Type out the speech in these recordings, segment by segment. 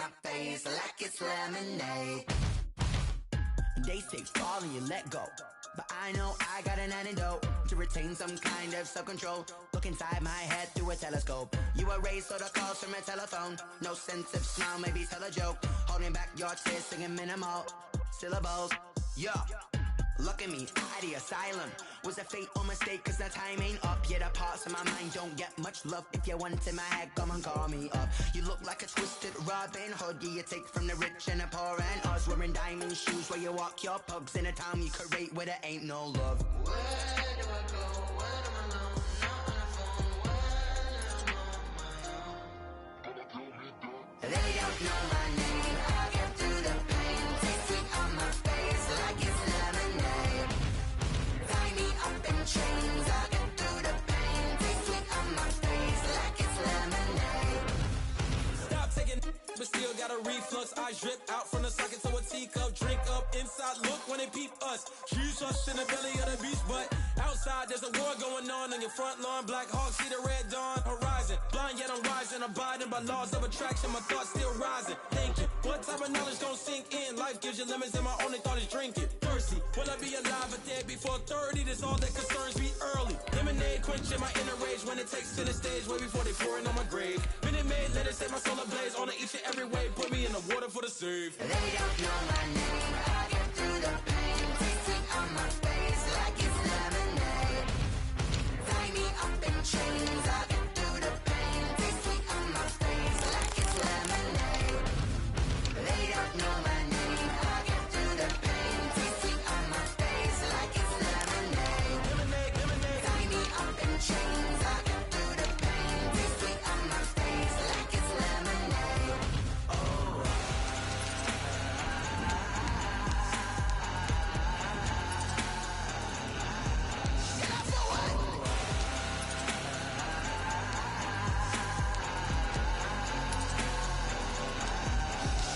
my face like it's lemonade. They say fall and you let go, but I know I got an antidote to retain some kind of self-control. Look inside my head through a telescope. You erase all the calls from a telephone. No sense of smile, maybe tell a joke. Holding back your tears, singing minimal syllables. Yo, look at me, out the asylum. Was a fate or mistake, cause the time ain't up. Yet the parts of my mind don't get much love. If you want in my head, come and call me up. You look like a twisted Robin Hood. Yeah, you take from the rich and the poor and us. Wearing diamond shoes where you walk your pugs. In a town you create where there ain't no love. Where do I go? When I'm alone? Not on the phone. When I'm on my own. They don't know my name. I get through the pain. Taste sweet on my face like it's lemonade. Tie me up in chains. I get through the pain. Taste sweet on my face like it's lemonade. Stop taking, but still got a reflux. I drip out from the socket to a teacup. Drink up inside. Look when they peep us. Choose us in the belly of the beast, but outside there's a war going on your front lawn. Black Hawk see the red dawn horizon. Blind yet I'm rising, abiding by laws of attraction. My thoughts still rising. Thinking, what type of knowledge gon' sink in? Life gives you lemons and my only thought is drinking. Thirsty, will I be alive or dead before 30? That's all that concerns me early. Lemonade quenching my inner rage when it takes to the stage way before they pouring on my grave. Minute Maid, let it set my soul ablaze on each and every way. Put me in the water for the save. They don't know my name. I get through the pain. Taste sweet on my face like it's lemonade. Tie me up in chains. I get through the pain. Taste sweet on my face like it's lemonade. They don't know my name. I get through the pain. Taste sweet on my face like it's lemonade. Lemonade, lemonade. Tie me up in chains. I get through the pain. Taste sweet on my face like it's lemonade. Oh. Get up for what?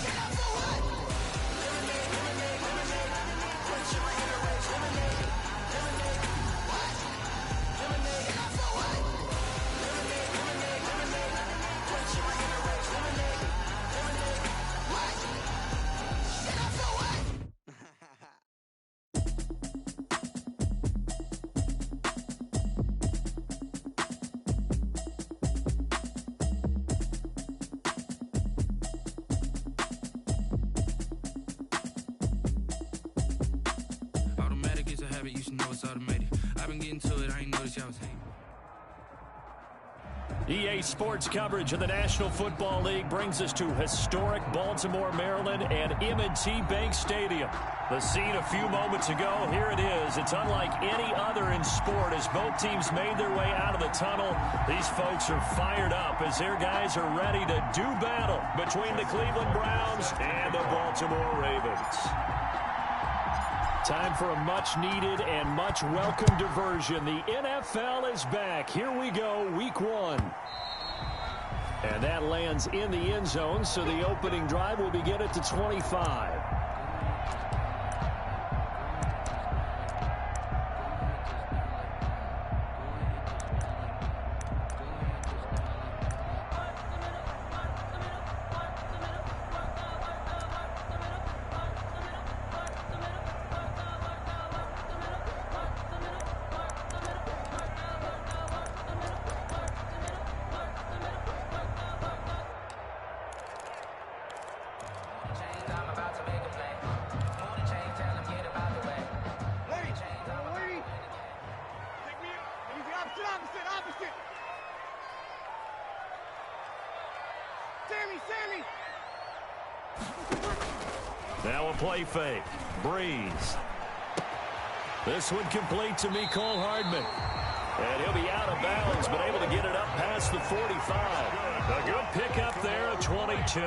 Get up for what? Lemonade, lemonade, lemonade. Quenching my inner rage. Lemonade, lemonade. What? Lemonade, Get up for what? lemonade, lemonade, lemonade. Quenching my inner rage. Lemonade, lemonade. What? Get up for what? Automatic is a habit, you should know it's automated. I've been getting to it, I ain't noticed y'all was hating. EA Sports coverage of the National Football League brings us to historic Baltimore, Maryland, and M&T Bank Stadium. The scene a few moments ago, here it is. It's unlike any other in sport as both teams made their way out of the tunnel. These folks are fired up as their guys are ready to do battle between the Cleveland Browns and the Baltimore Ravens. Time for a much-needed and much-welcome diversion. The NFL is back. Here we go, Week 1. And that lands in the end zone, so the opening drive will begin at the 25. Now a play fake. Breeze. This one complete to Mecole Hardman. And he'll be out of bounds, but able to get it up past the 45. A good pickup there, a 22.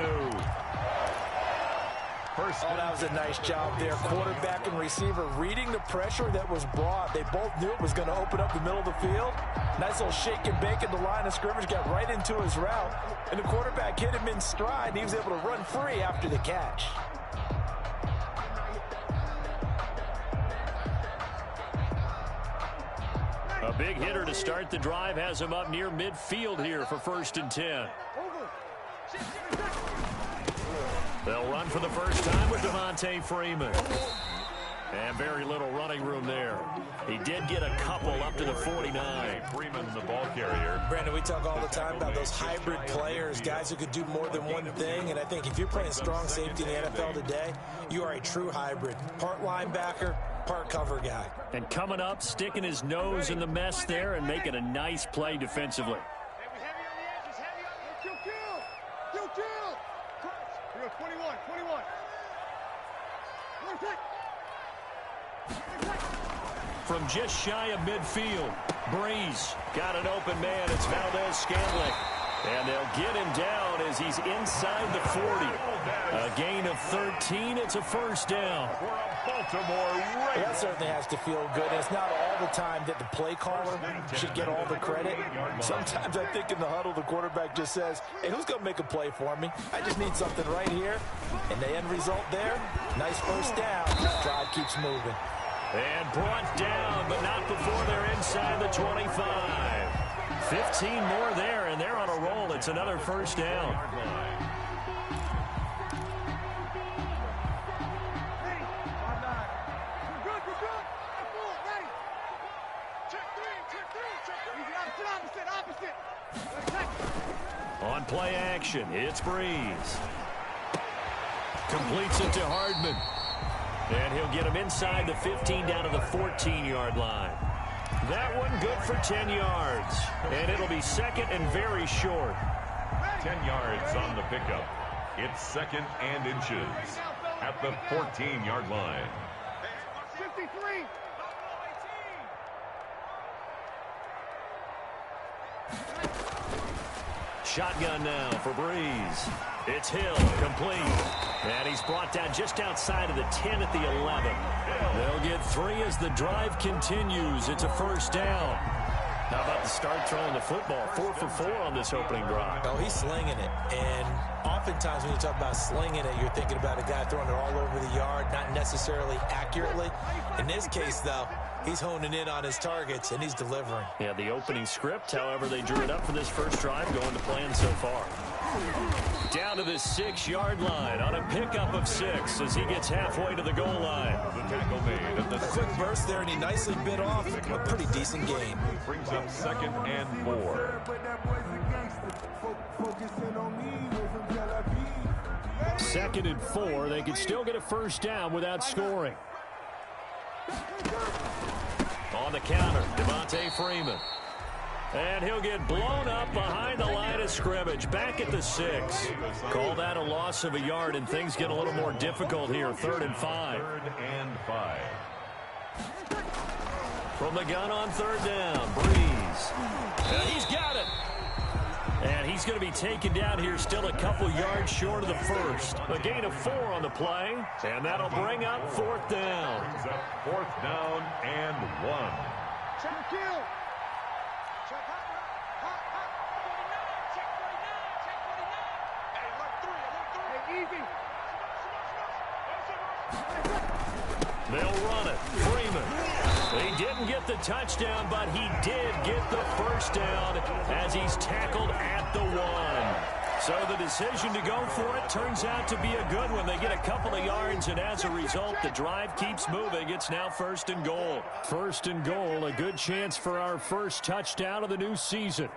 Oh, that was a nice job there. Quarterback and receiver reading the pressure that was brought. They both knew it was going to open up the middle of the field. Nice little shake and bake at the line of scrimmage, got right into his route. And the quarterback hit him in stride, and he was able to run free after the catch. A big hitter to start the drive has him up near midfield here for 1st and 10. They'll run for the first time with Devontae Freeman. And very little running room there. He did get a couple up to the 49. Freeman, the ball carrier. Brandon, we talk all the time about those hybrid players, guys who could do more than one thing. And I think if you're playing strong safety in the NFL today, you are a true hybrid. Part linebacker, part cover guy. And coming up, sticking his nose in the mess there and making a nice play defensively. From just shy of midfield, Breeze got an open man. It's Valdez-Scantling. And they'll get him down as he's inside the 40. A gain of 13. It's a first down. That certainly has to feel good. It's not all the time that the play caller should get all the credit. Sometimes I think in the huddle, the quarterback just says, hey, who's going to make a play for me? I just need something right here. And the end result there, nice first down. Drive keeps moving. And brought down, but not before they're inside the 25. 15 more there, and they're on a roll. It's another first down. On play action, it's Breeze. Completes it to Hardman. And he'll get him inside the 15 down to the 14-yard line. That one good for 10 yards. And it'll be second and very short. 10 yards on the pickup. It's second and inches at the 14-yard line. 53. Shotgun now for Breeze. It's Hill, complete. And he's brought down just outside of the 10 at the 11. They'll get 3 as the drive continues. It's a first down. How about the start throwing the football? 4 for 4 on this opening drive. Oh, he's slinging it. And oftentimes when you talk about slinging it, you're thinking about a guy throwing it all over the yard, not necessarily accurately. In this case, though, he's honing in on his targets, and he's delivering. Yeah, the opening script, however, they drew it up for this first drive, going to plan so far. Down to the 6-yard line on a pickup of 6 as he gets halfway to the goal line. The tackle made at the quick burst there, and he nicely bit off a pretty decent gain. Brings up second and 4. Second and 4. They could still get a first down without scoring. On the counter, Devontae Freeman. And he'll get blown up behind the line of scrimmage. Back at the 6. Call that a loss of a yard, and things get a little more difficult here. 3rd and 5. 3rd and 5. From the gun on 3rd down, Breeze. And he's got it. And he's going to be taken down here still a couple yards short of the first. A gain of 4 on the play, and that'll bring up 4th down. Brings up 4th down and 1. Check kill. They'll run it. Freeman. He didn't get the touchdown, but he did get the first down as he's tackled at the 1. So the decision to go for it turns out to be a good one. They get a couple of yards, and as a result, the drive keeps moving. It's now 1st and goal. 1st and goal, a good chance for our first touchdown of the new season.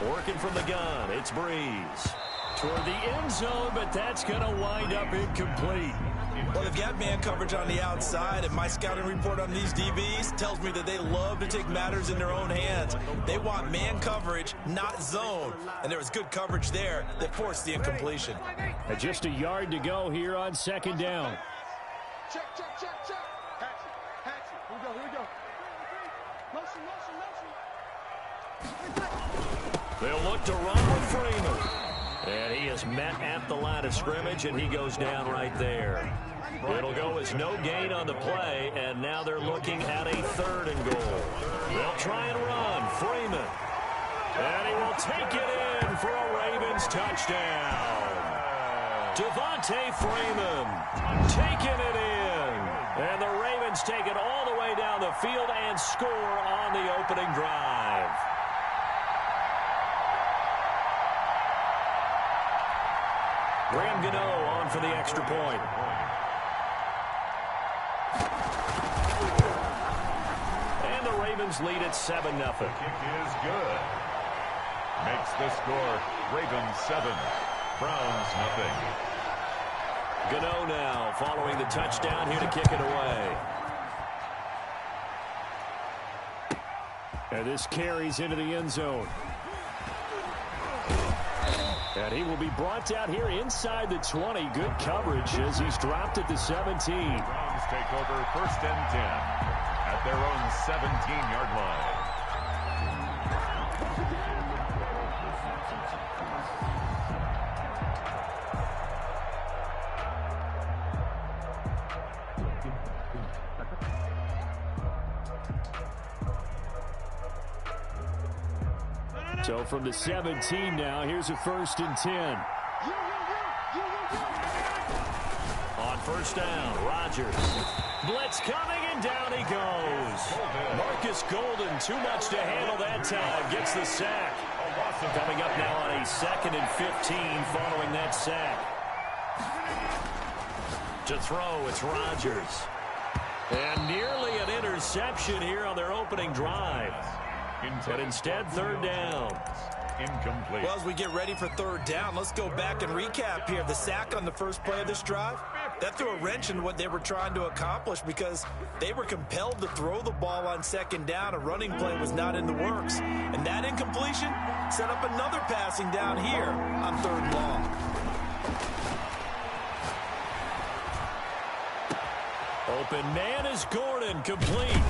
Working from the gun, it's Breeze. Toward the end zone, but that's going to wind up incomplete. Well, if you have man coverage on the outside, and my scouting report on these DBs tells me that they love to take matters in their own hands. They want man coverage, not zone. And there was good coverage there that forced the incompletion. And just a yard to go here on 2nd down. Check. Hatch. Here we go. Motion. They'll look to run with Freeman. And he is met at the line of scrimmage, and he goes down right there. It'll go as no gain on the play, and now they're looking at a 3rd and goal. They'll try and run. Freeman. And he will take it in for a Ravens touchdown. Devontae Freeman taking it in. And the Ravens take it all the way down the field and score on the opening drive. Graham Gano on for the extra point. And the Ravens lead at 7-0. The kick is good. Makes the score Ravens 7, Browns nothing. Gano now following the touchdown here to kick it away. And this carries into the end zone. And he will be brought down here inside the 20. Good coverage as he's dropped at the 17. Browns take over 1st and 10 at their own 17-yard line. So from the 17 now, here's a 1st and 10. On 1st down, Rodgers. Blitz coming, and down he goes. Marcus Golden, too much to handle that time, gets the sack. Coming up now on a 2nd and 15 following that sack. To throw, it's Rodgers. And nearly an interception here on their opening drive. But instead, 3rd down. Incomplete. Well, as we get ready for 3rd down, let's go back and recap here. The sack on the first play of this drive, that threw a wrench in what they were trying to accomplish because they were compelled to throw the ball on 2nd down. A running play was not in the works. And that incompletion set up another passing down here on 3rd long. Open man is Gordon, complete.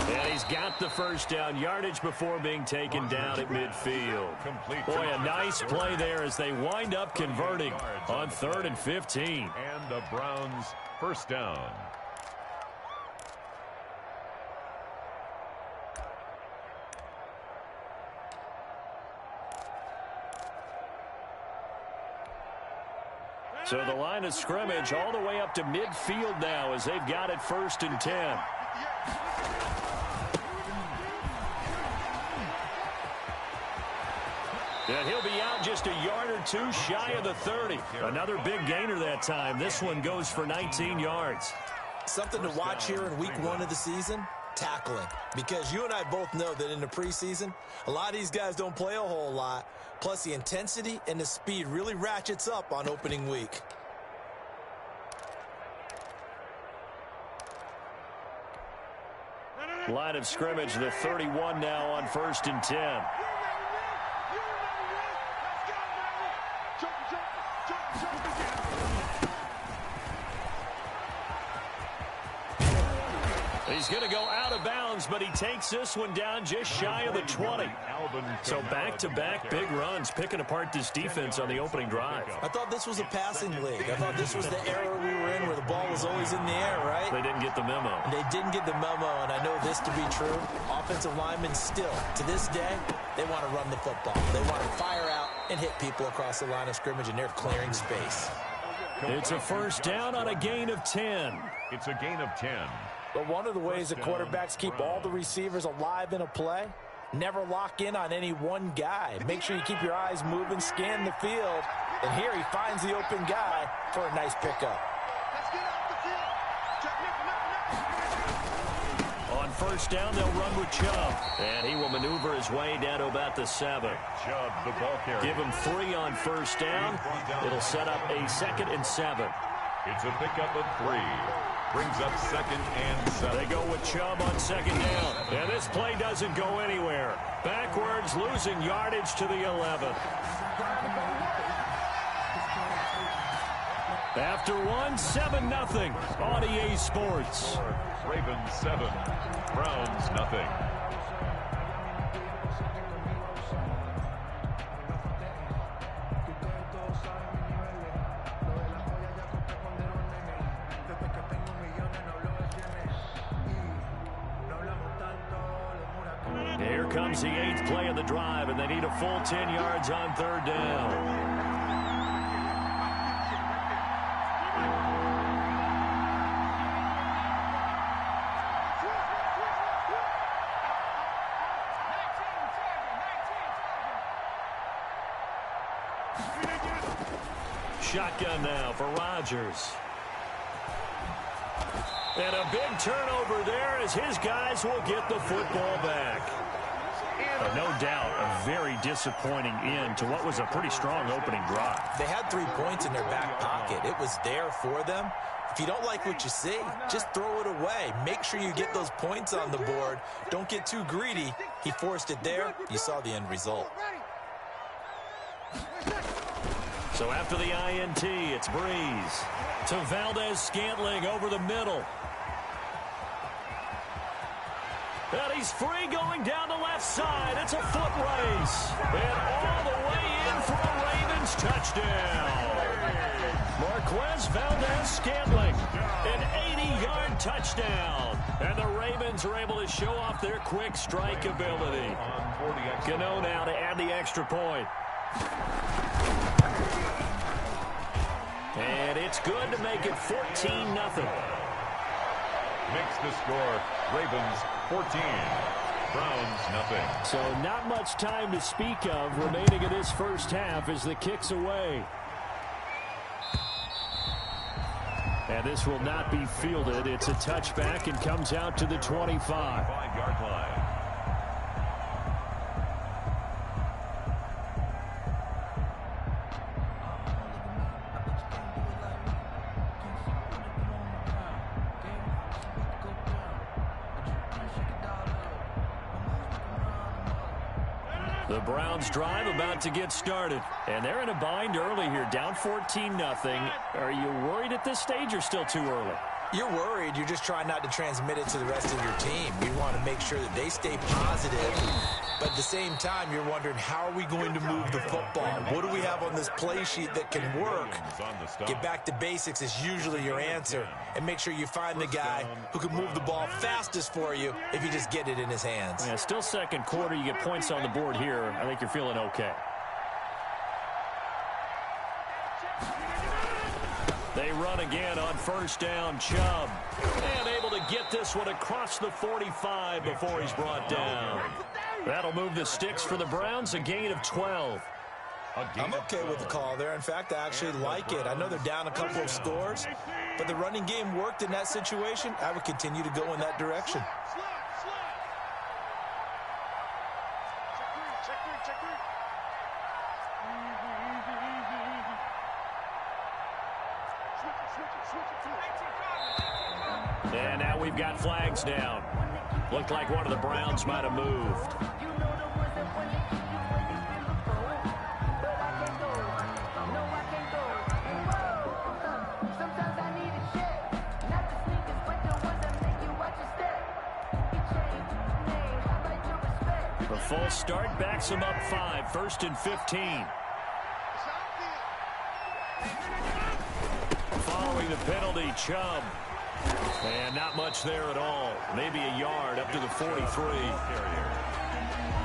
And he's got the 1st down yardage before being taken down at midfield. Boy, a nice play there as they wind up converting on 3rd and 15. And the Browns 1st down. So the line of scrimmage all the way up to midfield now as they've got it 1st and 10. And he'll be out just a yard or two shy of the 30. Another big gainer that time. This one goes for 19 yards. Something to watch here in week 1 of the season, tackling. Because you and I both know that in the preseason, a lot of these guys don't play a whole lot. Plus the intensity and the speed really ratchets up on opening week. Line of scrimmage, the 31 now on 1st and 10. He's going to go out of bounds, but he takes this one down just shy of the 20. So back-to-back big runs, picking apart this defense on the opening drive. I thought this was a passing league. I thought this was the era we were in where the ball was always in the air, right? They didn't get the memo. They didn't get the memo, and I know this to be true. Offensive linemen still, to this day, they want to run the football. They want to fire out and hit people across the line of scrimmage, and they're clearing space. It's a 1st down on a gain of 10. It's a gain of 10. But one of the ways that quarterbacks keep all the receivers alive in a play, never lock in on any one guy. Make sure you keep your eyes moving, scan the field. And here he finds the open guy for a nice pickup. On 1st down, they'll run with Chubb. And he will maneuver his way down to about the 7. Chubb, the ball carrier. Give him 3 on 1st down. It'll set up a 2nd and 7. It's a pickup of 3. Brings up 2nd and 7. They go with Chubb on 2nd down. And this play doesn't go anywhere. Backwards, losing yardage to the 11. After 1, 7-0 on EA Sports. Ravens 7, Browns nothing. Here comes the 8th play of the drive, and they need a full 10 yards on 3rd down. shotgun now for Rodgers. And a big turnover there as his guys will get the football back. No doubt a very disappointing end to what was a pretty strong opening drive. They had 3 points in their back pocket. It was there for them. If you don't like what you see, just throw it away. Make sure you get those points on the board. Don't get too greedy. He forced it there. You saw the end result. So after the INT, it's Breeze to Valdez-Scantling over the middle. And he's free going down the left side. It's a foot race. And all the way in for a Ravens touchdown. Marquez Valdez-Scantling, an 80-yard touchdown. And the Ravens are able to show off their quick strike ability. Gano now to add the extra point. And it's good to make it 14-0. Makes the score Ravens 14, Browns nothing. So not much time to speak of remaining in this first half as the kick's away. And this will not be fielded. It's a touchback and comes out to the 25. 5-yard line. The Browns drive about to get started. And they're in a bind early here, down 14-0. Are you worried at this stage or still too early? You're worried. You're just trying not to transmit it to the rest of your team. You want to make sure that they stay positive. But at the same time, you're wondering, how are we going to move the football? What do we have on this play sheet that can work? Get back to basics is usually your answer. And make sure you find the guy who can move the ball fastest for you if you just get it in his hands. Yeah, still second quarter. You get points on the board here. I think you're feeling okay. They run again on first down. Chubb. And able to get this one across the 45 before he's brought down. That'll move the sticks for the Browns, a gain of 12. I'm okay with the call there. In fact, I actually like it. I know they're down a couple of scores, but the running game worked in that situation. I would continue to go in that direction. And now we've got flags down. Looked like one of the Browns might have moved. The full start backs him up 5, 1st and 15. Following the penalty, Chubb. And not much there at all. Maybe a yard up to the 43.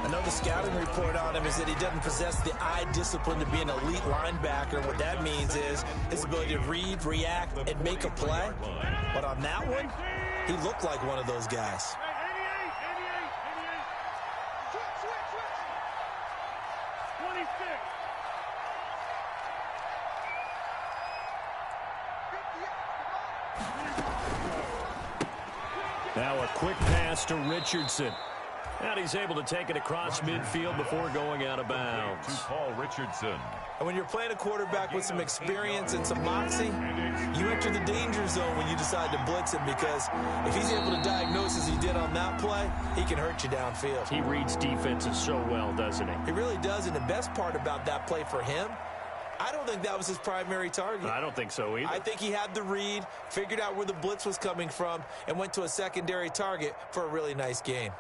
I know the scouting report on him is that he doesn't possess the eye discipline to be an elite linebacker. What that means is his ability to read, react, and make a play. But on that one, he looked like one of those guys. Now a quick pass to Richardson. And he's able to take it across midfield before going out of bounds. To Paul Richardson. And when you're playing a quarterback with some experience and some moxie, you enter the danger zone when you decide to blitz him, because if he's able to diagnose as he did on that play, he can hurt you downfield. He reads defenses so well, doesn't he? He really does, and the best part about that play for him, I don't think that was his primary target. I don't think so either. I think he had the read, figured out where the blitz was coming from, and went to a secondary target for a really nice game.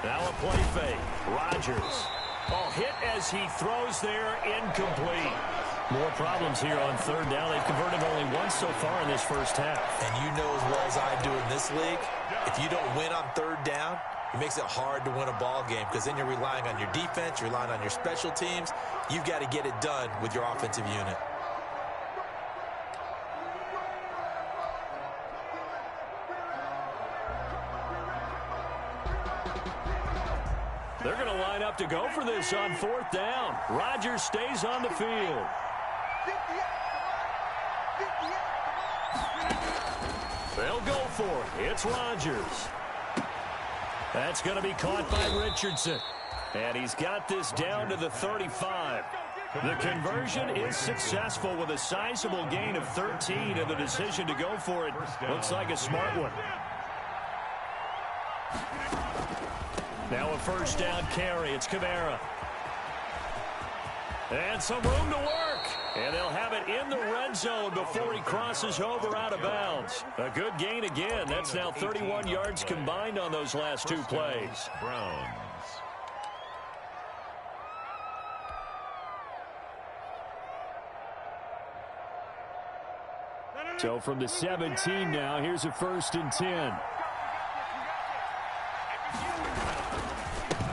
Now a play fake. Rodgers. Oh, hit as he throws there, incomplete. More problems here on third down. They've converted only once so far in this first half. And you know as well as I do in this league, if you don't win on third down, it makes it hard to win a ball game, because then you're relying on your defense, you're relying on your special teams. You've got to get it done with your offensive unit. They're going to line up to go for this on 4th down. Rodgers stays on the field. They'll go for it. It's Rodgers. That's going to be caught by Richardson. And he's got this down to the 35. The conversion is successful with a sizable gain of 13, and the decision to go for it looks like a smart one. Now a 1st down carry. It's Kamara. And some room to work. And they'll have it in the red zone before he crosses over out of bounds. A good gain again. That's now 31 yards combined on those last 2 plays. Browns. So from the 17 now, here's a 1st and 10.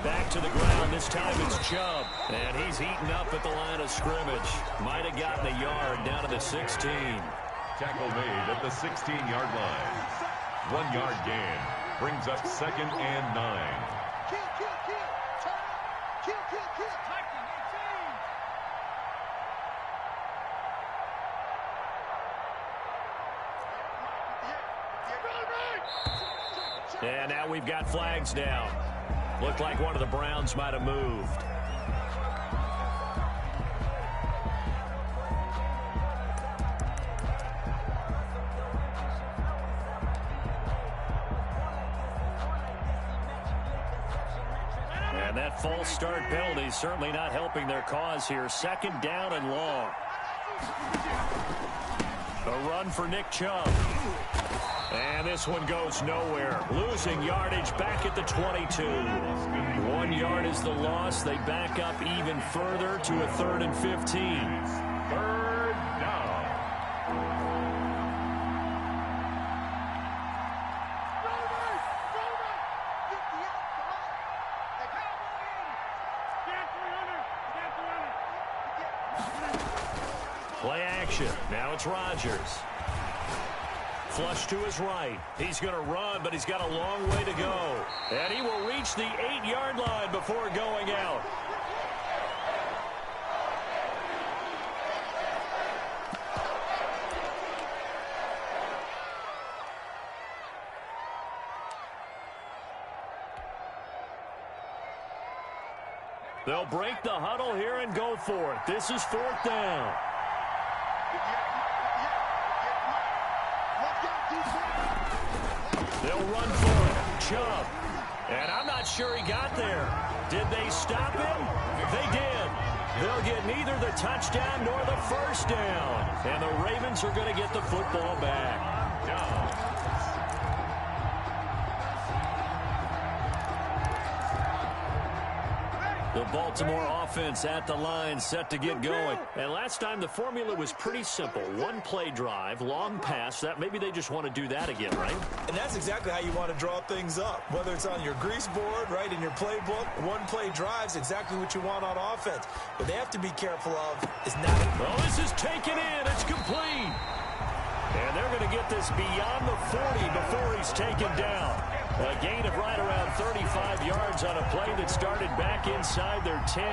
Back to the ground. This time it's Chubb. And he's eaten up at the line of scrimmage. Might have gotten a yard down to the 16. Tackle made at the 16-yard line. 1-yard gain brings up 2nd and 9. And now we've got flags down. Looked like one of the Browns might have moved. And that false start penalty is certainly not helping their cause here. 2nd down and long. A run for Nick Chubb. And this one goes nowhere. Losing yardage back at the 22. 1 yard is the loss. They back up even further to a 3rd and 15. 3rd down. Play action. Now it's Rodgers. Flush to his right. He's going to run, but he's got a long way to go. And he will reach the 8-yard line before going out. They'll break the huddle here and go for it. This is 4th down. They'll run for it. Chubb. And I'm not sure he got there. Did they stop him? They did. They'll get neither the touchdown nor the 1st down. And the Ravens are going to get the football back. Down. The Baltimore offense at the line, set to get going. And last time the formula was pretty simple. 1-play drive, long pass. That maybe they just want to do that again, right? And that's exactly how you want to draw things up. Whether it's on your grease board, right, in your playbook, 1-play drive's exactly what you want on offense. What they have to be careful of is not... Oh, this is taken in. It's complete. And they're going to get this beyond the 40 before he's taken down. A gain of right around 35 yards on a play that started back inside their 10.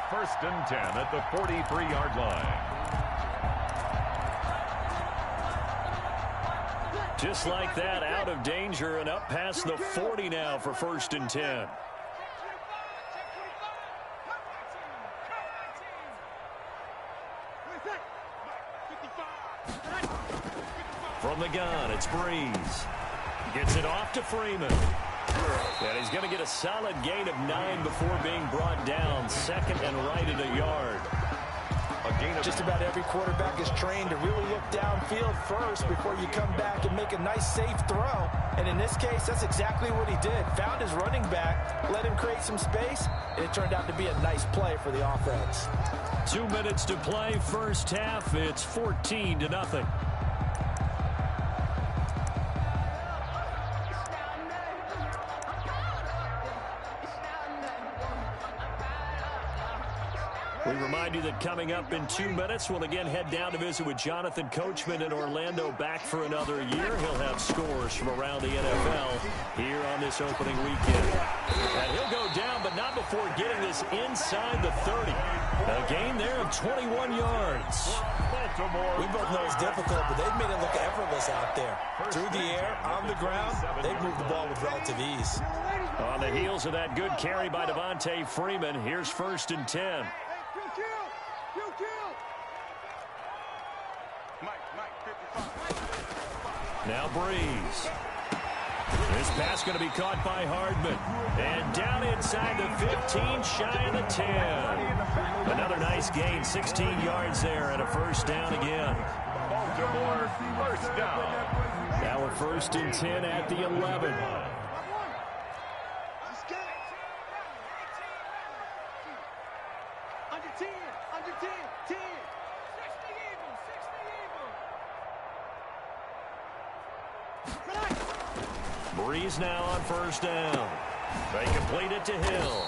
1st and 10 at the 43-yard line. Just like that, out of danger and up past the 40 now for 1st and 10. From the gun, it's Breeze. Gets it off to Freeman. And he's going to get a solid gain of 9 before being brought down. 2nd and right at a yard. Just about every quarterback is trained to really look downfield first before you come back and make a nice, safe throw. And in this case, that's exactly what he did. Found his running back, let him create some space, and it turned out to be a nice play for the offense. 2 minutes to play, 1st half. It's 14-0. We remind you that coming up in 2 minutes, we'll again head down to visit with Jonathan Coachman in Orlando, back for another year. He'll have scores from around the NFL here on this opening weekend. And he'll go down, but not before getting this inside the 30. A gain there of 21 yards. We both know it's difficult, but they've made it look effortless out there. Through the air, on the ground, they've moved the ball with relative ease. On the heels of that good carry by Devontae Freeman, here's 1st and 10. Now Breeze. This pass going to be caught by Hardman. And down inside the 15, shy of the 10. Another nice gain, 16 yards there, and a 1st down again. Baltimore, 1st down. Now we're 1st and 10 at the 11. Breeze now on 1st down. They complete it to Hill.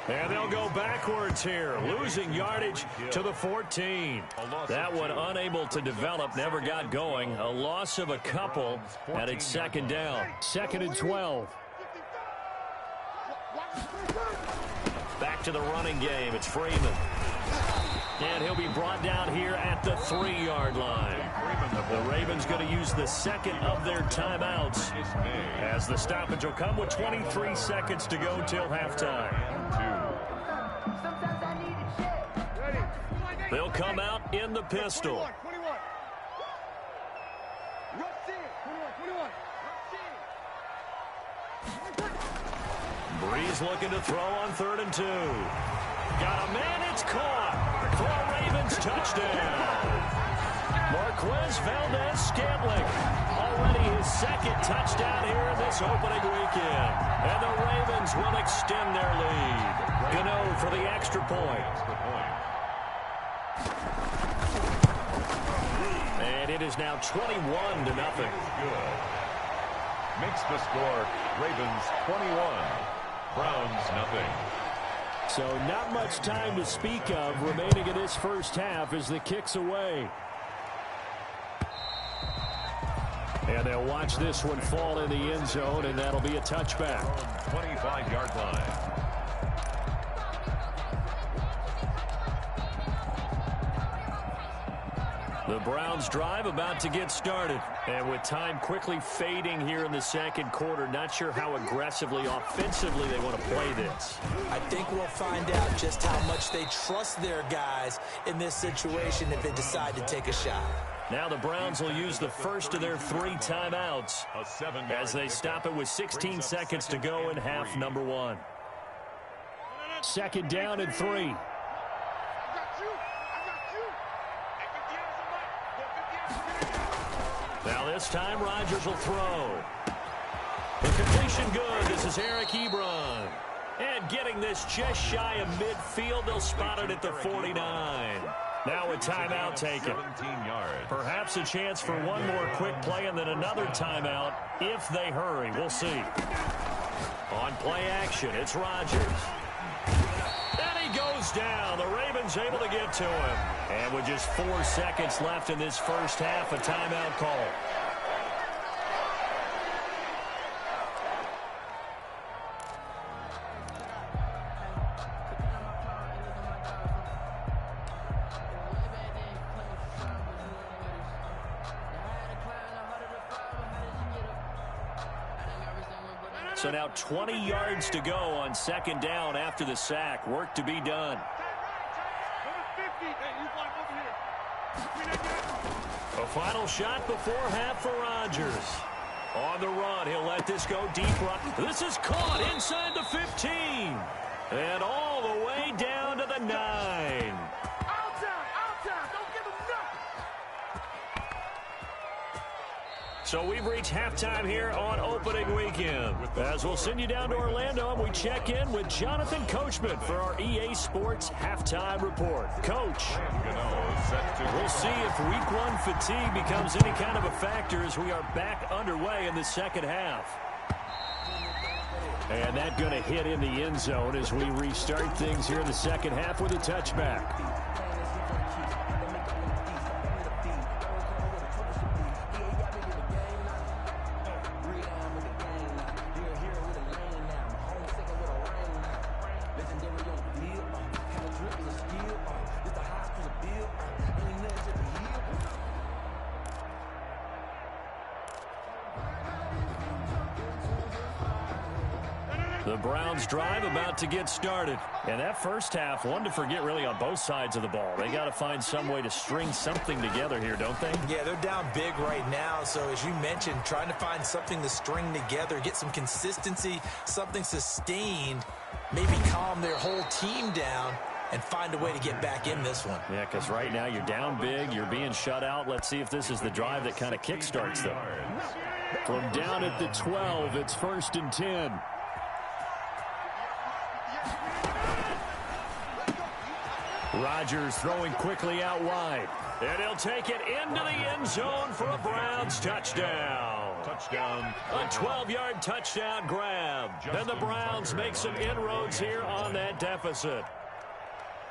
And they'll go backwards here, losing yardage to the 14. That one unable to develop, never got going. A loss of a couple, and it's 2nd down. 2nd and 12. Back to the running game. It's Freeman. And he'll be brought down here at the 3-yard line. The Ravens going to use the 2nd of their timeouts, as the stoppage will come with 23 seconds to go till halftime. They'll come out in the pistol. Breeze looking to throw on 3rd and 2. Got a man, it's caught for a Ravens touchdown. Marquez Valdez-Scantling, already his 2nd touchdown here in this opening weekend. And the Ravens will extend their lead. Gano for the extra point. And it is now 21-0. Good. Makes the score Ravens 21, Browns nothing. So not much time to speak of remaining in this 1st half as the kick's away. And they'll watch this one fall in the end zone, and that'll be a touchback. 25-yard line. The Browns drive about to get started. And with time quickly fading here in the 2nd quarter, not sure how aggressively, offensively they want to play this. I think we'll find out just how much they trust their guys in this situation if they decide to take a shot. Now the Browns will use the 1st of their 3 timeouts as they stop it with 16 seconds to go in half number 1. 2nd down and 3. Now this time Rodgers will throw. The completion good. This is Eric Ebron. And getting this just shy of midfield, they'll spot it at the 49. Now a timeout taken. 17 yards. Perhaps a chance for one more quick play and then another timeout if they hurry. We'll see. On play action, it's Rodgers. And he goes down. The Ravens able to get to him. And with just 4 seconds left in this 1st half, a timeout call. So now 20 yards to go on 2nd down after the sack. Work to be done. A final shot before half for Rodgers. On the run, he'll let this go deep right. This is caught inside the 15. And all the way down to the 9. So we've reached halftime here on opening weekend. As we'll send you down to Orlando and we check in with Jonathan Coachman for our EA Sports Halftime Report. Coach, we'll see if Week 1 fatigue becomes any kind of a factor as we are back underway in the 2nd half. And that going to hit in the end zone as we restart things here in the second half with a touchback. The Browns drive about to get started. And that first half, one to forget really on both sides of the ball. They got to find some way to string something together here, don't they? Yeah, they're down big right now. So as you mentioned, trying to find something to string together, get some consistency, something sustained, maybe calm their whole team down and find a way to get back in this one. Yeah, because right now you're down big, you're being shut out. Let's see if this is the drive that kind of kickstarts them. From down at the 12, it's 1st and 10. Rodgers throwing quickly out wide. And he'll take it into the end zone for a Browns touchdown. Touchdown. A 12-yard touchdown grab. And the Browns make some inroads here on that deficit.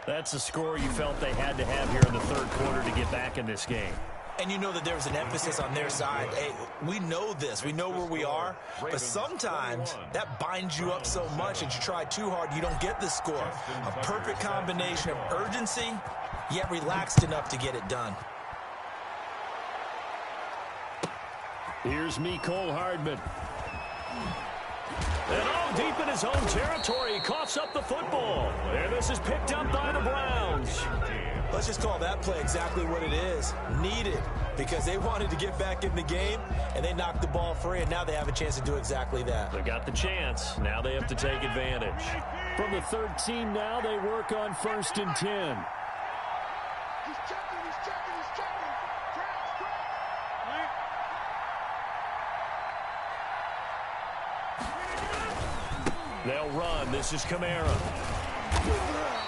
That's the score you felt they had to have here in the third quarter to get back in this game. And you know that there was an emphasis on their side. Hey, we know this. We know where we are. But sometimes that binds you up so much that you try too hard, you don't get the score. A perfect combination of urgency, yet relaxed enough to get it done. Here's Mecole Hardman. And deep in his own territory, he coughs up the football. And this is picked up by the Browns. Let's just call that play exactly what it is. Needed, because they wanted to get back in the game, and they knocked the ball free, and now they have a chance to do exactly that. They got the chance. Now they have to take advantage. From the 13 now, they work on 1st and 10. They'll run. This is Kamara.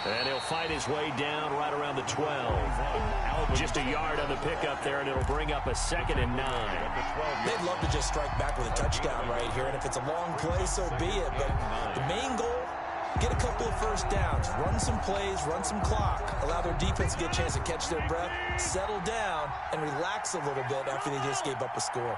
And he'll fight his way down right around the 12. Just a yard on the pickup there, and it'll bring up a 2nd and 9. They'd love to just strike back with a touchdown right here, and if it's a long play, so be it. But the main goal, get a couple of first downs, run some plays, run some clock, allow their defense to get a chance to catch their breath, settle down, and relax a little bit after they just gave up a score.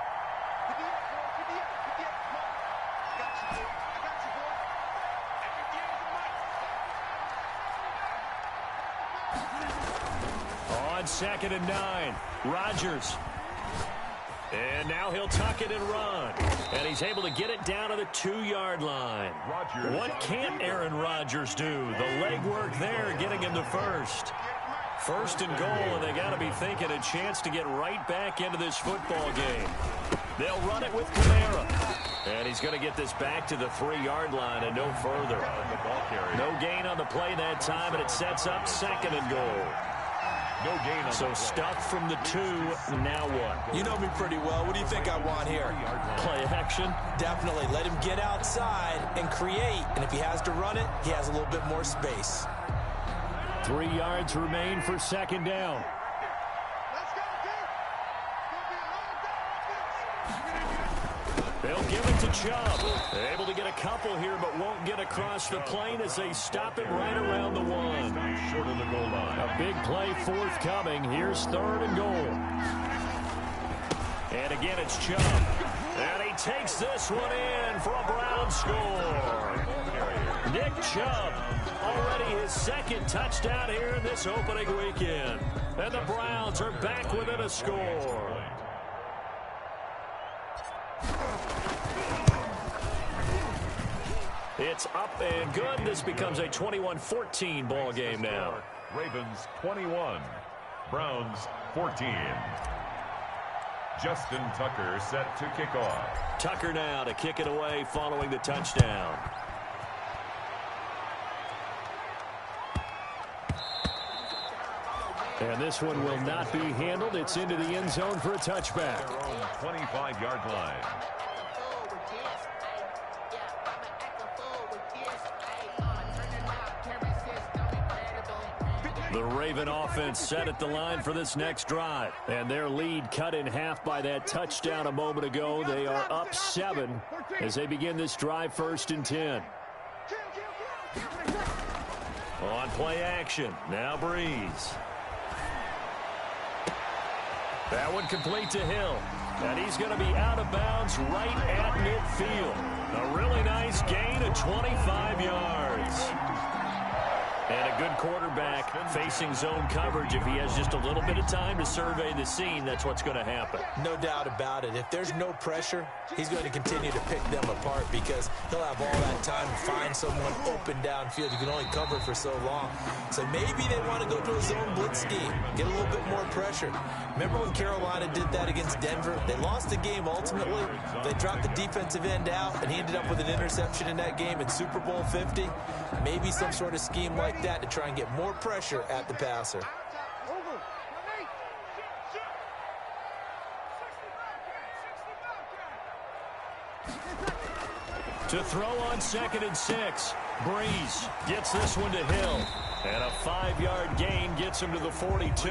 On 2nd and 9, Rodgers. And now he'll tuck it and run. And he's able to get it down to the 2-yard line. What can't Aaron Rodgers do? The legwork there getting him to first. 1st and goal, and they got to be thinking a chance to get right back into this football game. They'll run it with Kamara. And he's going to get this back to the 3-yard line and no further. No gain on the play that time, and it sets up 2nd and goal. No gain on so stuck from the 2, now what? You know me pretty well. What do you think I want here? Play action? Definitely. Let him get outside and create. And if he has to run it, he has a little bit more space. 3 yards remain for 2nd down. They'll give it to Chubb. They're able to get a couple here, but won't get across the plane as they stop it right around the 1. Short of the goal line. A big play forthcoming. Here's 3rd and goal. And again, it's Chubb. And he takes this one in for a Brown score. Nick Chubb, already his 2nd touchdown here in this opening weekend. And the Browns are back within a score. It's up and good. This becomes a 21-14 ball game now. Ravens 21, Browns 14. Justin Tucker set to kick off. Tucker now to kick it away following the touchdown. And this one will not be handled. It's into the end zone for a touchback. Their own 25-yard line. The Raven offense set at the line for this next drive. And their lead cut in half by that touchdown a moment ago. They are up 7 as they begin this drive, 1st and 10. On play action, now Breeze. That one complete to Hill. And he's going to be out of bounds right at midfield. A really nice gain of 25 yards. And a good quarterback facing zone coverage. If he has just a little bit of time to survey the scene, that's what's going to happen. No doubt about it. If there's no pressure, he's going to continue to pick them apart because he'll have all that time to find someone open downfield. You can only cover for so long. So maybe they want to go to a zone blitz scheme, get a little bit more pressure. Remember when Carolina did that against Denver? They lost the game ultimately. They dropped the defensive end out, and he ended up with an interception in that game in Super Bowl 50. Maybe some sort of scheme like that to try and get more pressure at the passer. To throw on 2nd and 6. Breeze gets this one to Hill. And a 5-yard gain gets him to the 42.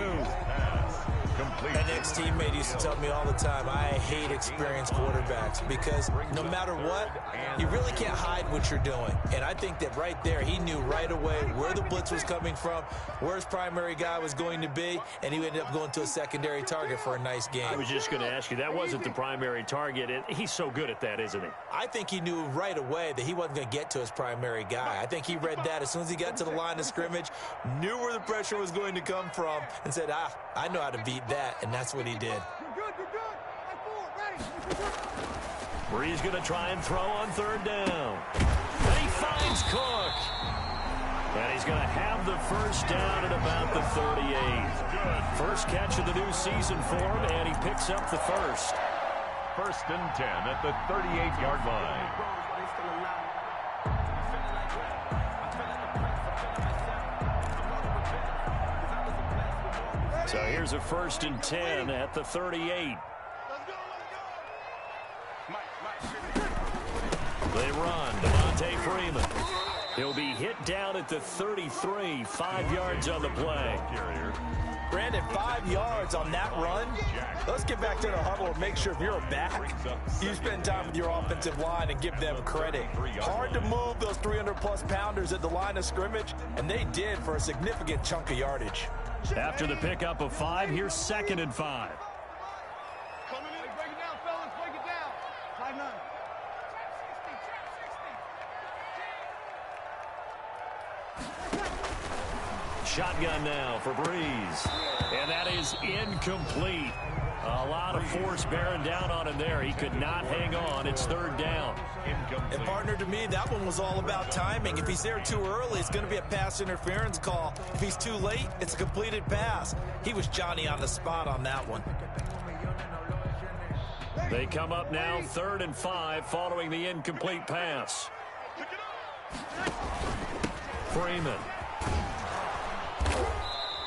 An ex-teammate used to tell me all the time, I hate experienced quarterbacks because no matter what, you really can't hide what you're doing. And I think that right there, he knew right away where the blitz was coming from, where his primary guy was going to be, and he ended up going to a secondary target for a nice game. I was just going to ask you, that wasn't the primary target. He's so good at that, isn't he? I think he knew right away that he wasn't going to get to his primary guy. I think he read that as soon as he got to the line of scrimmage, knew where the pressure was going to come from, and said, I know how to beat that, and that's what he did. Breeze going to try and throw on 3rd down. And he finds Cook. And he's going to have the 1st down at about the 38. First catch of the new season for him, and he picks up the 1st. 1st and 10 at the 38-yard line. So here's a 1st and 10 at the 38. They run. Devontae Freeman. He'll be hit down at the 33. 5 yards on the play. Brandon, 5 yards on that run. Let's get back to the huddle and make sure if you're a back, you spend time with your offensive line and give them credit. Hard to move those 300-plus pounders at the line of scrimmage, and they did for a significant chunk of yardage. After the pickup of 5, here's 2nd and 5. Shotgun now for Breeze. And that is incomplete. A lot of force bearing down on him there. He could not hang on. It's 3rd down. And partner, to me, that one was all about timing. If he's there too early, it's going to be a pass interference call. If he's too late, it's a completed pass. He was Johnny on the spot on that one. They come up now 3rd and 5 following the incomplete pass. Freeman.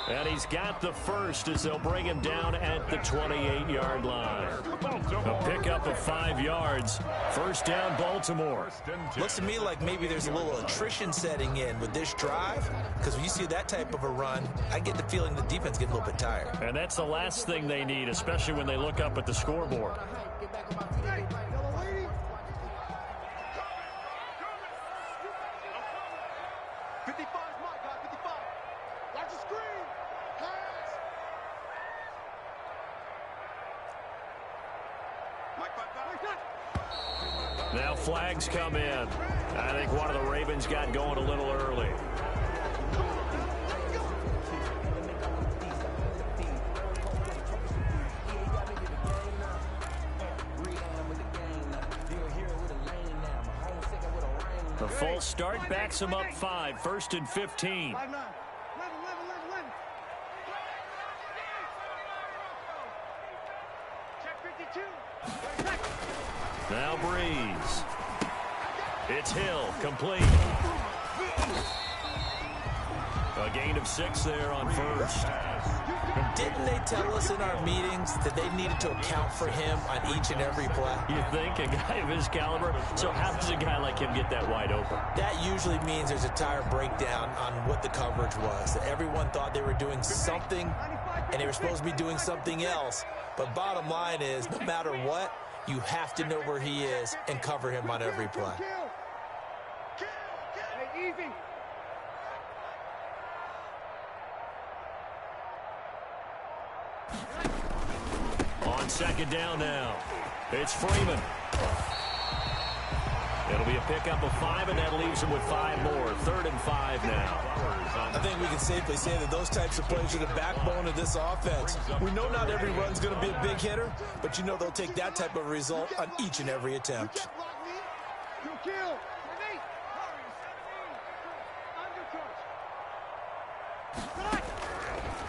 And he's got the 1st as they'll bring him down at the 28-yard line. A pickup of 5 yards. 1st down, Baltimore. Looks to me like maybe there's a little attrition setting in with this drive, because when you see that type of a run, I get the feeling the defense getting a little bit tired. And that's the last thing they need, especially when they look up at the scoreboard. Now flags come in. I think one of the Ravens got going a little early. The full start backs him up 5. 1st and 15. Now Breeze. It's Hill, complete. A gain of 6 there on 1st. Didn't didn't they tell us in our meetings that they needed to account for him on each and every play? You think a guy of his caliber? So how does a guy like him get that wide open? That usually means there's a tire breakdown on what the coverage was. That everyone thought they were doing something, and they were supposed to be doing something else. But bottom line is, no matter what, you have to know where he is and cover him on every play. On second down now, it's Freeman. It'll be a pickup of 5, and that leaves him with 5 more. 3rd and 5 now. I think we can safely say that those types of plays are the backbone of this offense. We know not every run's going to be a big hitter, but you know they'll take that type of result on each and every attempt.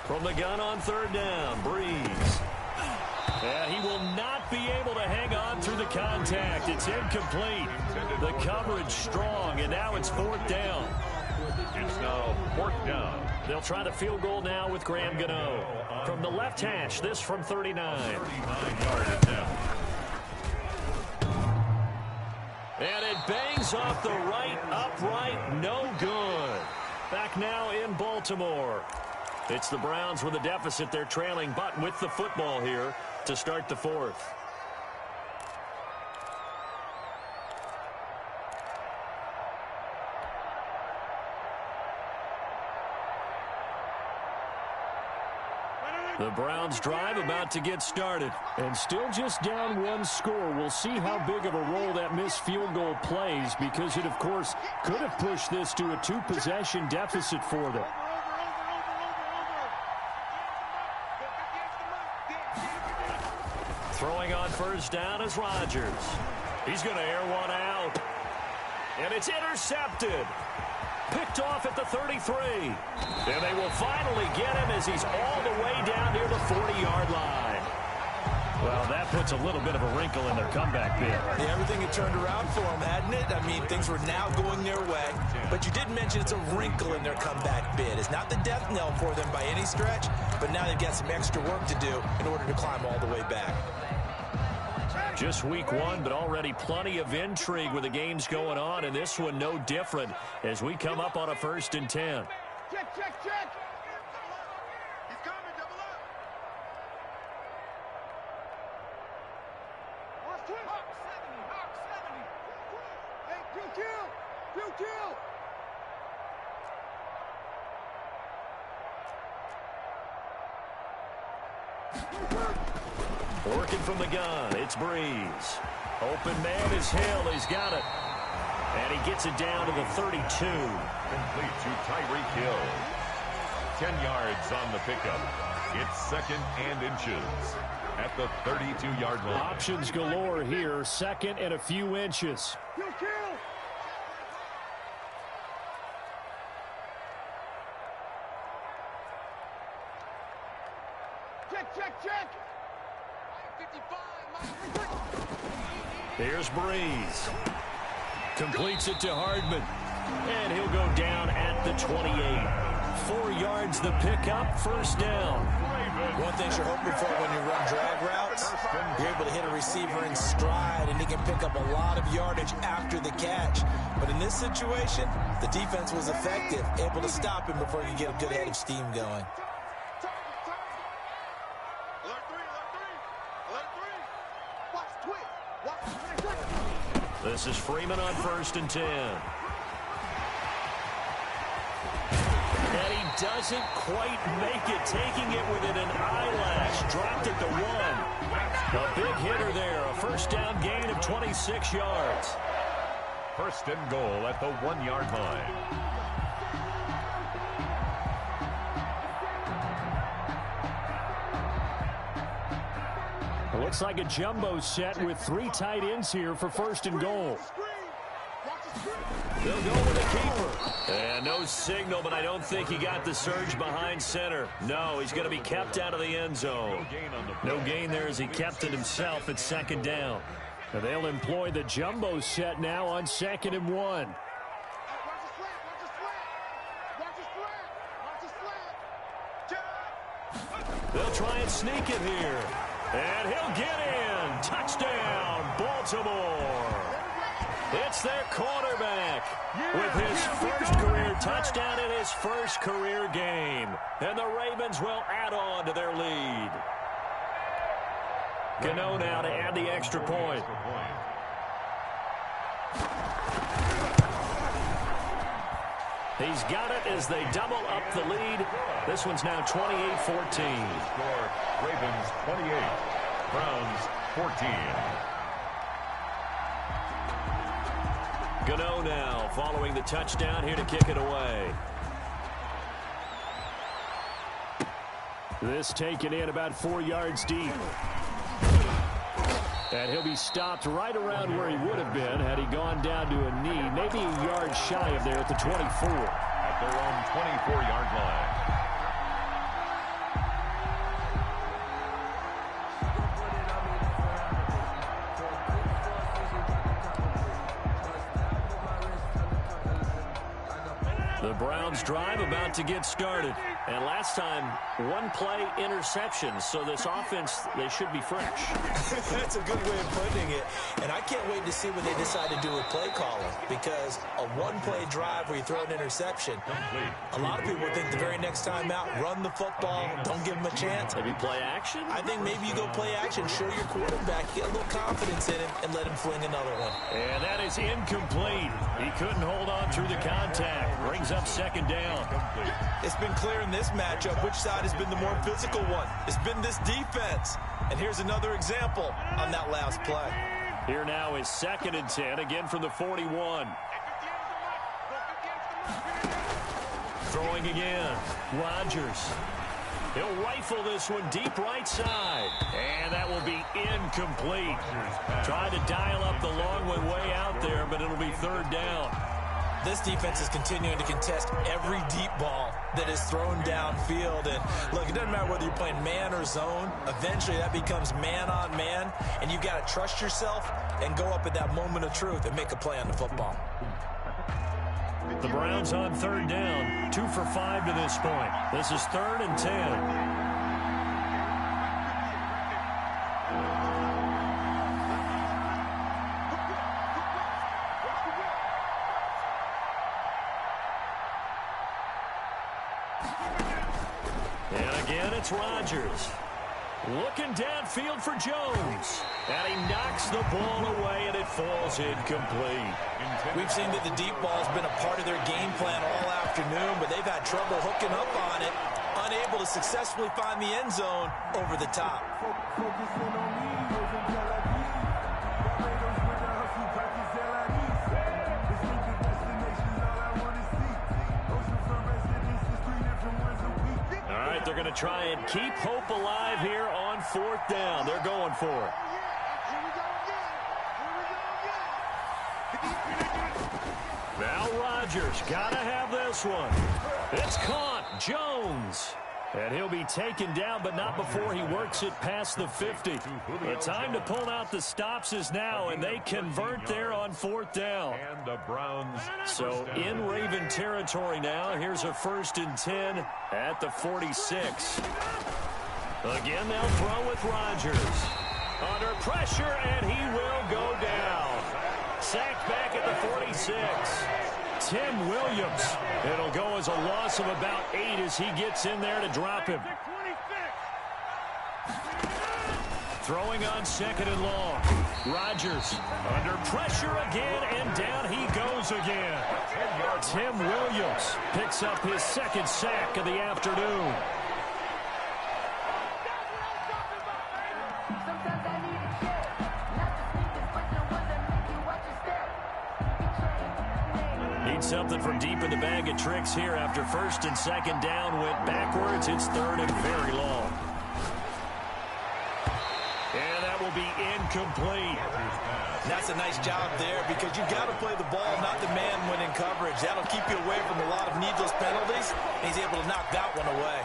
From the gun on 3rd down, Breeze. And he will not be able to hang on through the contact. It's incomplete. The coverage strong, and now it's 4th down. It's now 4th down. They'll try the field goal now with Graham Gano. From the left hash, this from 39. 39-yard attempt. And it bangs off the right upright, no good. Back now in Baltimore. It's the Browns with a deficit. They're trailing, but with the football here to start the 4th. The Browns drive about to get started. And still just down 1 score. We'll see how big of a role that missed field goal plays, because it, of course, could have pushed this to a 2-possession deficit for them. Throwing on 1st down is Rodgers. He's going to air one out. And it's intercepted. Picked off at the 33. And they will finally get him as he's all the way down near the 40-yard line. Well, that puts a little bit of a wrinkle in their comeback bid. Yeah, everything had turned around for them, hadn't it? I mean, things were now going their way. But you did mention it's a wrinkle in their comeback bid. It's not the death knell for them by any stretch, but now they've got some extra work to do in order to climb all the way back. Just week 1, but already plenty of intrigue with the games going on, and this one no different as we come up on a 1st and 10. Check, check, check. He's coming, double up. Watch twin. Hawk 70, Hawk 70. Hey, Pew kill. Working from the gun, it's Breeze. Open man is Hill, he's got it. And he gets it down to the 32. Complete to Tyreek Hill. 10 yards on the pickup. It's 2nd and inches at the 32-yard line. Options galore here, 2nd and a few inches. Check. Here's Breeze. Completes it to Hardman. And he'll go down at the 28. 4 yards the pickup, 1st down. One thing you're hoping for when you run drag routes, you're able to hit a receiver in stride, and he can pick up a lot of yardage after the catch. But in this situation, the defense was effective, able to stop him before he could get a good head of steam going. This is Freeman on 1st and 10. And he doesn't quite make it, taking it within an eyelash. Dropped it to 1. A big hitter there, a 1st down gain of 26 yards. 1st and goal at the 1-yard line. Looks like a jumbo set with 3 tight ends here for 1st and goal. They'll go with a keeper. And no signal, but I don't think he got the surge behind center. No, he's going to be kept out of the end zone. No gain there as he kept it himself at 2nd down. And they'll employ the jumbo set now on 2nd and 1. They'll try and sneak it here. And he'll get in. Touchdown, Baltimore. It's their quarterback with his first career touchdown in his first career game. And the Ravens will add on to their lead. Gano now to add the extra point. He's got it as they double up the lead. This one's now 28-14. Score, Ravens 28, Browns 14. Gano now following the touchdown here to kick it away. This taken in about 4 yards deep. And he'll be stopped right around where he would have been had he gone down to a knee, maybe a yard shy of there at the 24. At their own 24-yard line. The Browns drive about to get started. And last time, one play interception. So this offense, they should be fresh. That's a good way of putting it. And I can't wait to see what they decide to do with play calling. Because a one-play drive where you throw an interception, a lot of people would think the very next time out, run the football, don't give them a chance. Maybe play action? I think maybe you go play action, show your quarterback, get a little confidence in him, and let him fling another one. And that is incomplete. He couldn't hold on through the contact. Brings up second down. It's been clear in this matchup which side has been the more physical one. It's been this defense. And here's another example on that last play. Here now is 2nd and 10, again from the 41. Throwing again. Rodgers. He'll rifle this one deep right side. And that will be incomplete. Tried to dial up the long one way out there, but it'll be 3rd down. This defense is continuing to contest every deep ball that is thrown downfield. And look, it doesn't matter whether you're playing man or zone. Eventually that becomes man on man, and you've got to trust yourself and go up at that moment of truth and make a play on the football. The Browns on 3rd down, 2 for 5 to this point. This is 3rd and 10. It's Rodgers. Looking downfield for Jones. And he knocks the ball away, and it falls incomplete. We've seen that the deep ball's been a part of their game plan all afternoon, but they've had trouble hooking up on it, unable to successfully find the end zone over the top. They're going to try and keep hope alive here on 4th down. They're going for it. Now Rodgers got to have this one. It's caught. Jones. And he'll be taken down, but not before he works it past the 50. The time to pull out the stops is now, and they convert there on 4th down. And the Browns. So in Raven territory now. Here's a 1st and 10 at the 46. Again, they'll throw with Rodgers. Under pressure, and he will go down. Sacked back at the 46. Tim Williams. It'll go as a loss of about 8 as he gets in there to drop him. Throwing on 2nd and long. Rodgers under pressure again, and down he goes again. Tim Williams picks up his 2nd sack of the afternoon. Something from deep in the bag of tricks here after 1st and 2nd down went backwards. It's 3rd and very long. And that will be incomplete. That's a nice job there because you've got to play the ball, not the man when in coverage. That'll keep you away from a lot of needless penalties. And he's able to knock that one away.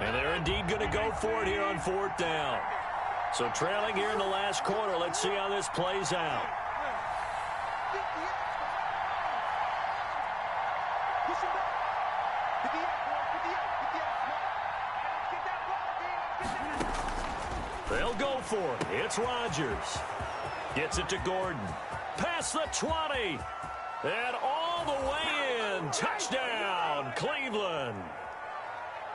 And they're indeed going to go for it here on 4th down. So trailing here in the last quarter. Let's see how this plays out. They'll go for it. It's Rodgers. Gets it to Gordon. Past the 20. And all the way in. Touchdown, Cleveland.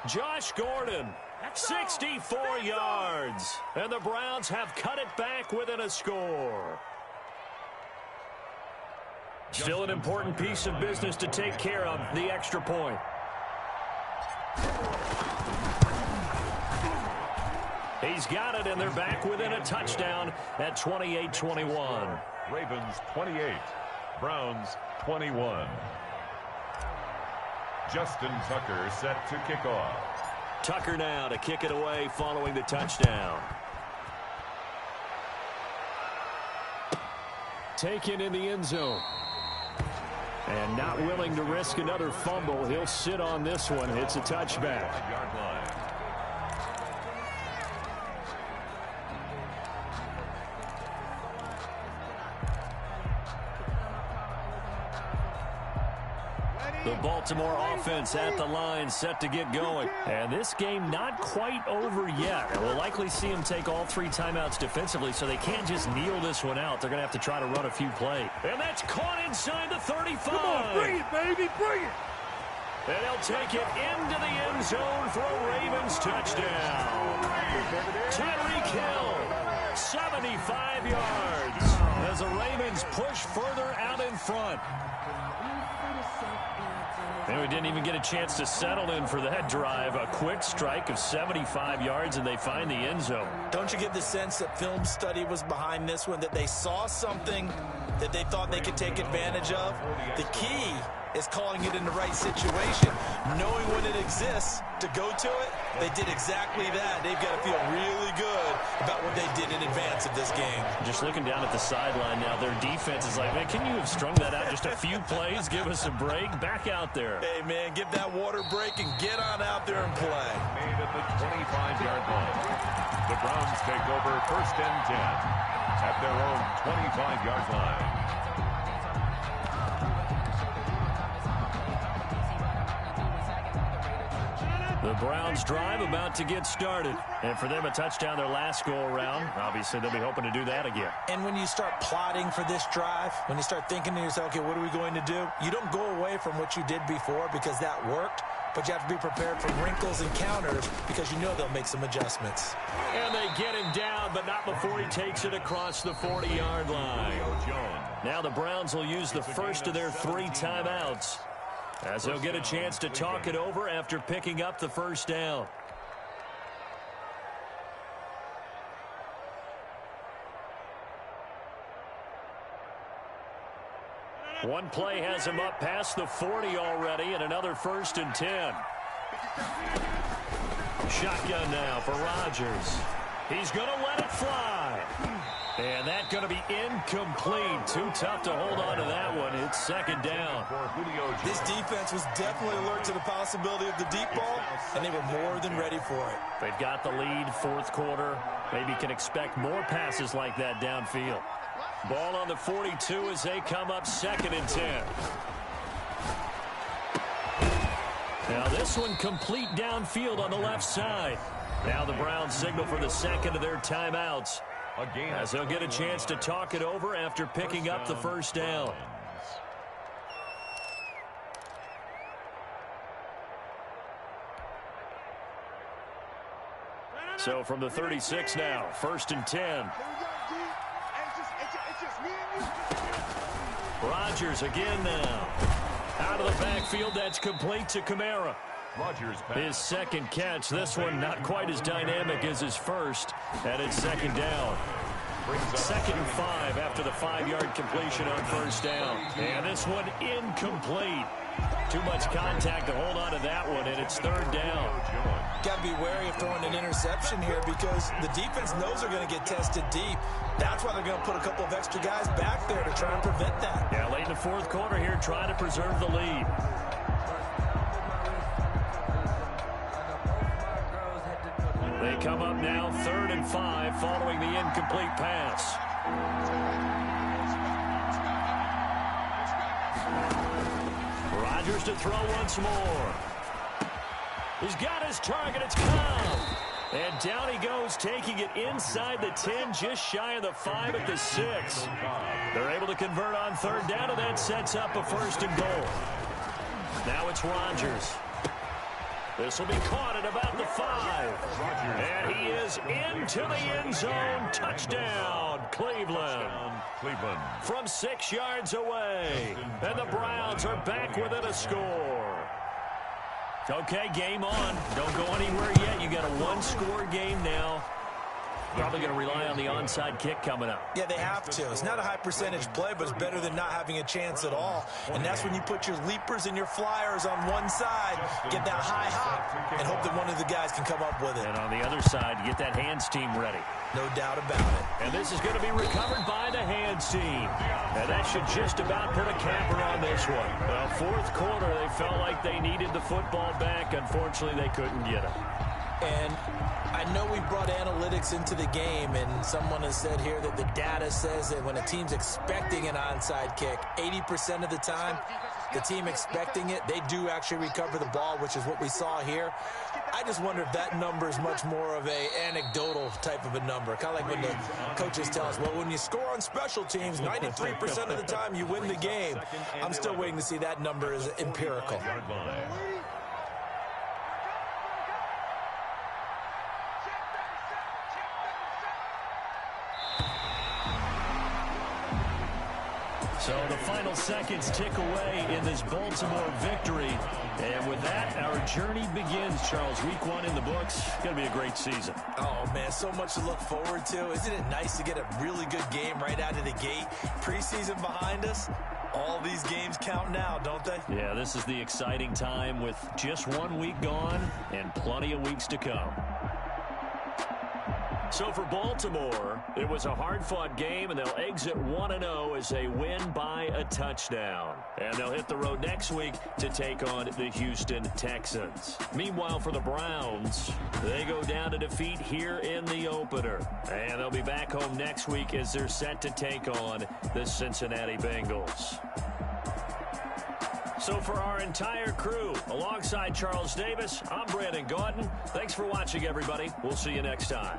Josh Gordon, 64 yards. And the Browns have cut it back within a score. Still an important piece of business to take care of, the extra point. He's got it, and they're back within a touchdown at 28-21. Ravens 28, Browns 21. Justin Tucker set to kick off. Tucker now to kick it away following the touchdown. Taken in the end zone. And not willing to risk another fumble. He'll sit on this one. It's a touchback. Yard line. The Baltimore offense at the line, set to get going. And this game not quite over yet. And we'll likely see them take all 3 timeouts defensively, so they can't just kneel this one out. They're going to have to try to run a few plays. And that's caught inside the 35. Come on, bring it, baby, bring it. And they'll take it into the end zone for a Ravens touchdown. Tyreek Hill, 75 yards, as the Ravens push further out in front. And we didn't even get a chance to settle in for that drive. A quick strike of 75 yards, and they find the end zone. Don't you get the sense that film study was behind this one, that they saw something that they thought they could take advantage of? The key is calling it in the right situation, knowing when it exists to go to it. They did exactly that. They've got to feel really good about what they did in advance of this game. Just looking down at the sideline now, their defense is like, man, can you have strung that out just a few plays? Give us a break. Back out there. Hey, man, give that water break and get on out there and play. Made at the 25-yard line. The Browns take over 1st and 10 at their own 25-yard line. The Browns drive about to get started. And for them, a touchdown their last go-around. Obviously, they'll be hoping to do that again. And when you start plotting for this drive, when you start thinking to yourself, okay, what are we going to do? You don't go away from what you did before because that worked, but you have to be prepared for wrinkles and counters because you know they'll make some adjustments. And they get him down, but not before he takes it across the 40-yard line. Now the Browns will use the first of their 3 timeouts, as they'll get a chance to talk it over after picking up the first down. One play has him up past the 40 already, and another 1st and 10. Shotgun now for Rodgers. He's going to let it fly. And that's going to be incomplete. Too tough to hold on to that one. It's 2nd down. This defense was definitely alert to the possibility of the deep ball, and they were more than ready for it. They've got the lead, 4th quarter. Maybe can expect more passes like that downfield. Ball on the 42 as they come up 2nd and 10. Now this one complete downfield on the left side. Now the Browns signal for the 2nd of their timeouts, as they'll get a chance to talk it over after picking up the first down. So from the 36 now, 1st and 10. Rodgers again now. Out of the backfield, that's complete to Kamara. His 2nd catch. This one not quite as dynamic as his first, and it's 2nd down. 2nd and 5 after the 5-yard completion on 1st down. And this one incomplete. Too much contact to hold on to that one, and it's 3rd down. Got to be wary of throwing an interception here because the defense knows they're going to get tested deep. That's why they're going to put a couple of extra guys back there to try and prevent that. Yeah, late in the 4th quarter here, trying to preserve the lead. They come up now 3rd and 5 following the incomplete pass. Rodgers to throw once more. He's got his target. It's Cobb. And down he goes, taking it inside the 10, just shy of the 5 at the 6. They're able to convert on 3rd down, and that sets up a 1st and goal. Now it's Rodgers. This will be caught at about the 5. And he is into the end zone. Touchdown, Cleveland. From 6 yards away. And the Browns are back within a score. Okay, game on. Don't go anywhere yet. You got a 1-score game now. Probably going to rely on the onside kick coming up. Yeah, they have to. It's not a high-percentage play, but it's better than not having a chance at all. And that's when you put your leapers and your flyers on one side, get that high hop, and hope that one of the guys can come up with it. And on the other side, get that hands team ready. No doubt about it. And this is going to be recovered by the hands team. And that should just about put a capper on this one. Well, 4th quarter, they felt like they needed the football back. Unfortunately, they couldn't get it. And I know we brought analytics into the game, and someone has said here that the data says that when a team's expecting an onside kick, 80% of the time, the team expecting it, they do actually recover the ball, which is what we saw here. I just wonder if that number is much more of a anecdotal type of a number. Kind of like when the coaches tell us, well, when you score on special teams, 93% of the time you win the game. I'm still waiting to see that number is empirical. So the final seconds tick away in this Baltimore victory. And with that, our journey begins, Charles. Week 1 in the books. Going to be a great season. Oh, man, so much to look forward to. Isn't it nice to get a really good game right out of the gate? Preseason behind us. All these games count now, don't they? Yeah, this is the exciting time with just 1 week gone and plenty of weeks to come. So for Baltimore, it was a hard-fought game, and they'll exit 1-0 as they win by a touchdown. And they'll hit the road next week to take on the Houston Texans. Meanwhile, for the Browns, they go down to defeat here in the opener. And they'll be back home next week as they're set to take on the Cincinnati Bengals. So for our entire crew, alongside Charles Davis, I'm Brandon Gaudin. Thanks for watching, everybody. We'll see you next time.